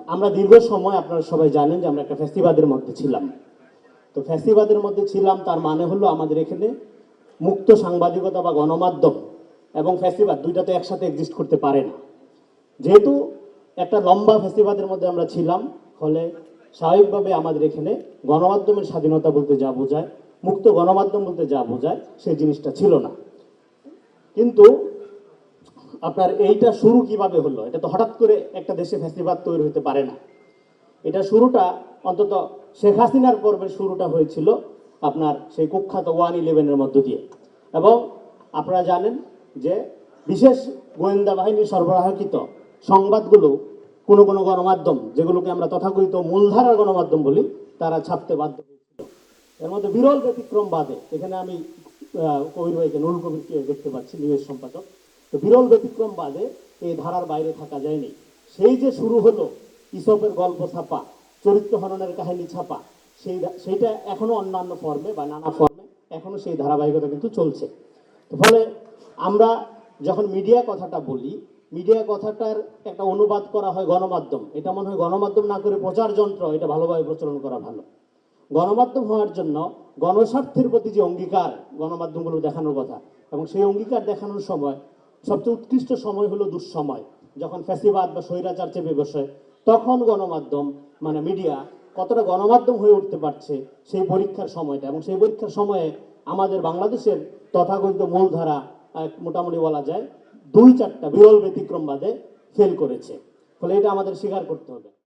আমরা দীর্ঘ সময় আপনারা সবাই জানেন যে আমরা একটা ফেস্টিভালের মধ্যে ছিলাম। তো ফেস্টিভালের মধ্যে ছিলাম তার মানে হলো আমাদের এখানে মুক্ত সাংবাদিকতা বা গণমাধ্যম এবং ফেস্টিভাল দুইটা তো একসাথে এক্সিস্ট করতে পারে না। যেহেতু একটা লম্বা ফেস্টিভালের মধ্যে আমরা ছিলাম, ফলে স্বাভাবিকভাবে আমাদের এখানে গণমাধ্যমের স্বাধীনতা বলতে যা বোঝায়, মুক্ত গণমাধ্যম বলতে যা বোঝায়, সেই জিনিসটা ছিল না। কিন্তু আপনার এইটা শুরু কিভাবে হলো? এটা তো হঠাৎ করে একটা দেশে ফেস্টিভাল তৈরি হতে পারে না। এটা শুরুটা অন্তত শেখ হাসিনার পর্বের শুরুটা হয়েছিল আপনার সেই কুখ্যাত 111-এর মধ্য দিয়ে। এবং আপনারা জানেন যে বিশেষ গোয়েন্দা বাহিনীর সরবরাহকৃত সংবাদগুলো কোনো কোনো গণমাধ্যম, যেগুলোকে আমরা তথাকথিত মূলধারার গণমাধ্যম বলি, তারা ছাপতে বাধ্য হয়েছিল। এর মধ্যে বিরল ব্যতিক্রম বাদে, এখানে আমি কবির ভাইকে, নুরুল কবিরকে দেখতে পাচ্ছি, নিউজ সম্পাদক। তো বিরল ব্যতিক্রম বাদে এই ধারার বাইরে থাকা যায়নি। সেই যে শুরু হলো ইসপের গল্প ছাপা, চরিত্র হননের কাহিনী ছাপা, সেইটা এখনো অন্যান্য ফর্মে বা নানা ফর্মে এখনো সেই ধারাবাহিকতা কিন্তু চলছে। তো ফলে আমরা যখন মিডিয়া কথাটা বলি, মিডিয়া কথাটার একটা অনুবাদ করা হয় গণমাধ্যম। এটা মনে হয় গণমাধ্যম না করে প্রচার যন্ত্র, এটা ভালোভাবে প্রচলন করা ভালো। গণমাধ্যম হওয়ার জন্য গণস্বার্থের প্রতি যে অঙ্গীকার গণমাধ্যমগুলো দেখানোর কথা, এবং সেই অঙ্গীকার দেখানোর সময় সবচেয়ে উৎকৃষ্ট সময় হলো দুঃসময়, যখন ফ্যাসিবাদ বা স্বৈরাচার চেপে বসে। তখন গণমাধ্যম মানে মিডিয়া কতটা গণমাধ্যম হয়ে উঠতে পারছে, সেই পরীক্ষার সময়টা। এবং সেই পরীক্ষার সময়ে আমাদের বাংলাদেশের তথাকথিত মূলধারা মোটামুটি বলা যায় 2-4টা বিরল ব্যতিক্রম বাদে ফেল করেছে। ফলে এটা আমাদের স্বীকার করতে হবে।